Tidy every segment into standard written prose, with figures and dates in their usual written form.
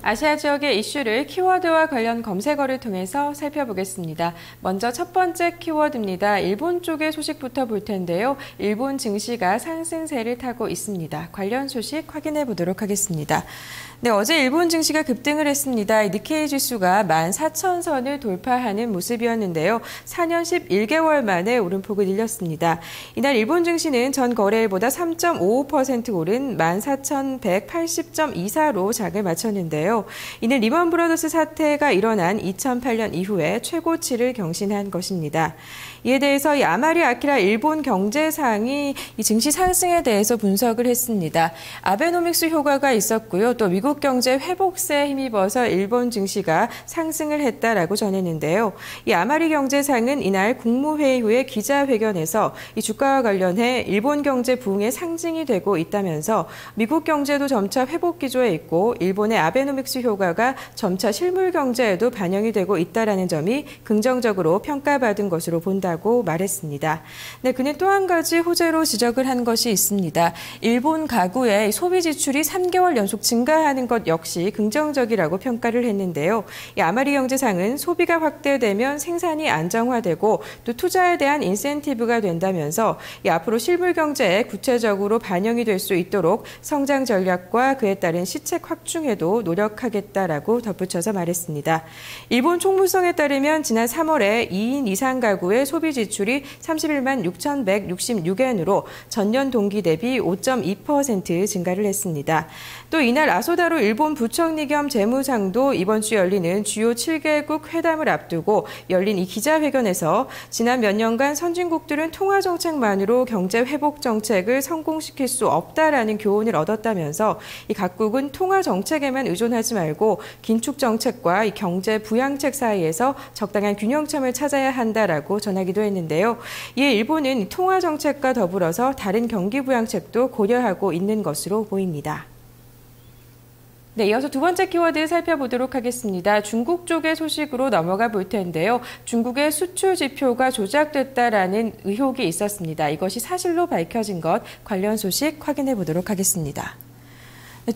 아시아 지역의 이슈를 키워드와 관련 검색어를 통해서 살펴보겠습니다. 먼저 첫 번째 키워드입니다. 일본 쪽의 소식부터 볼 텐데요. 일본 증시가 상승세를 타고 있습니다. 관련 소식 확인해 보도록 하겠습니다. 네, 어제 일본 증시가 급등을 했습니다. 니케이 지수가 14,000선을 돌파하는 모습이었는데요. 4년 11개월 만에 오름폭을 일렸습니다. 이날 일본 증시는 전 거래일보다 3.55% 오른 14,180.24로 장을 마쳤는데요. 이는 리먼 브러더스 사태가 일어난 2008년 이후에 최고치를 경신한 것입니다. 이에 대해서 아마리 아키라 일본 경제상이 이 증시 상승에 대해서 분석을 했습니다. 아베노믹스 효과가 있었고요. 또 미국 경제 회복세에 힘입어서 일본 증시가 상승을 했다라고 전했는데요. 이 아마리 경제상은 이날 국무회의 후에 기자회견에서 이 주가와 관련해 일본 경제 부흥의 상징이 되고 있다면서 미국 경제도 점차 회복 기조에 있고 일본의 아베노믹스 효과가 점차 실물 경제에도 반영이 되고 있다라는 점이 긍정적으로 평가받은 것으로 본다고 말했습니다. 네, 그는 또 한 가지 호재로 지적을 한 것이 있습니다. 일본 가구의 소비 지출이 3개월 연속 증가하는 것 역시 긍정적이라고 평가를 했는데요. 이 아마리 경제상은 소비가 확대되면 생산이 안정화되고 또 투자에 대한 인센티브가 된다면서 앞으로 실물 경제에 구체적으로 반영이 될 수 있도록 성장 전략과 그에 따른 시책 확충에도 노력하겠다라고 덧붙여서 말했습니다. 일본 총무성에 따르면 지난 3월에 2인 이상 가구의 소비 지출이 31만 6,166엔으로 전년 동기 대비 5.2% 증가를 했습니다. 또 이날 아소다로 일본 부총리 겸 재무상도 이번 주 열리는 주요 7개국 회담을 앞두고 열린 이 기자회견에서 지난 몇 년간 선진국들은 통화정책만으로 경제 회복 정책을 성공시킬 수 없다라는 교훈을 얻었다면서 이 각국은 통화정책에만 의존하지 말고 긴축 정책과 이 경제 부양책 사이에서 적당한 균형점을 찾아야 한다라고 전하기도 했는데요. 이에 일본은 통화 정책과 더불어서 다른 경기 부양책도 고려하고 있는 것으로 보입니다. 네, 이어서 두 번째 키워드 살펴보도록 하겠습니다. 중국 쪽의 소식으로 넘어가 볼 텐데요. 중국의 수출 지표가 조작됐다라는 의혹이 있었습니다. 이것이 사실로 밝혀진 것 관련 소식 확인해 보도록 하겠습니다.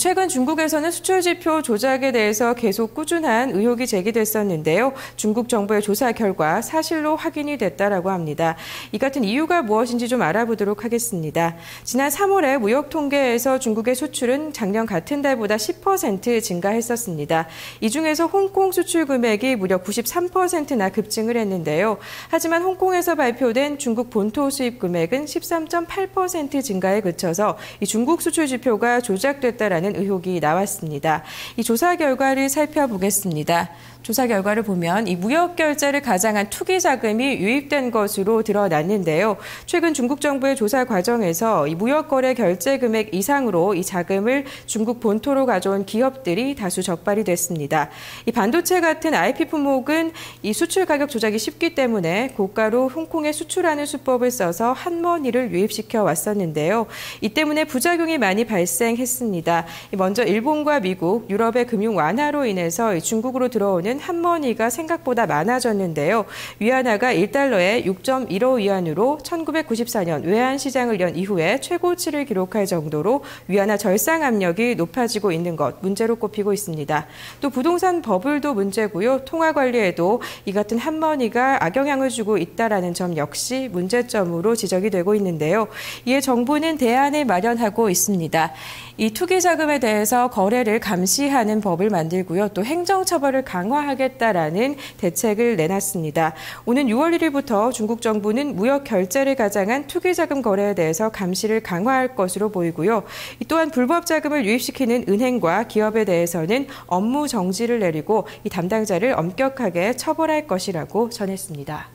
최근 중국에서는 수출 지표 조작에 대해서 계속 꾸준한 의혹이 제기됐었는데요. 중국 정부의 조사 결과 사실로 확인이 됐다라고 합니다. 이 같은 이유가 무엇인지 좀 알아보도록 하겠습니다. 지난 3월에 무역 통계에서 중국의 수출은 작년 같은 달보다 10% 증가했었습니다. 이 중에서 홍콩 수출 금액이 무려 93%나 급증을 했는데요. 하지만 홍콩에서 발표된 중국 본토 수입 금액은 13.8% 증가에 그쳐서 이 중국 수출 지표가 조작됐다라는 의혹이 나왔습니다. 이 조사 결과를 살펴보겠습니다. 조사 결과를 보면 이 무역 결제를 가장한 투기 자금이 유입된 것으로 드러났는데요. 최근 중국 정부의 조사 과정에서 이 무역 거래 결제 금액 이상으로 이 자금을 중국 본토로 가져온 기업들이 다수 적발이 됐습니다. 이 반도체 같은 IP 품목은 이 수출 가격 조작이 쉽기 때문에 고가로 홍콩에 수출하는 수법을 써서 한머니를 유입시켜 왔었는데요. 이 때문에 부작용이 많이 발생했습니다. 먼저 일본과 미국, 유럽의 금융 완화로 인해서 중국으로 들어오는 한머니가 생각보다 많아졌는데요. 위안화가 1달러에 6.15위안으로 1994년 외환시장을 연 이후에 최고치를 기록할 정도로 위안화 절상 압력이 높아지고 있는 것 문제로 꼽히고 있습니다. 또 부동산 버블도 문제고요. 통화 관리에도 이 같은 한머니가 악영향을 주고 있다라는 점 역시 문제점으로 지적이 되고 있는데요. 이에 정부는 대안을 마련하고 있습니다. 이 투기 자금에 대해서 거래를 감시하는 법을 만들고요. 또 행정처벌을 강화하겠다라는 대책을 내놨습니다. 오는 6월 1일부터 중국 정부는 무역 결제를 가장한 투기 자금 거래에 대해서 감시를 강화할 것으로 보이고요. 또한 불법 자금을 유입시키는 은행과 기업에 대해서는 업무 정지를 내리고 이 담당자를 엄격하게 처벌할 것이라고 전했습니다.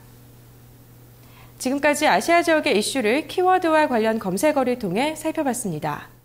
지금까지 아시아 지역의 이슈를 키워드와 관련 검색어를 통해 살펴봤습니다.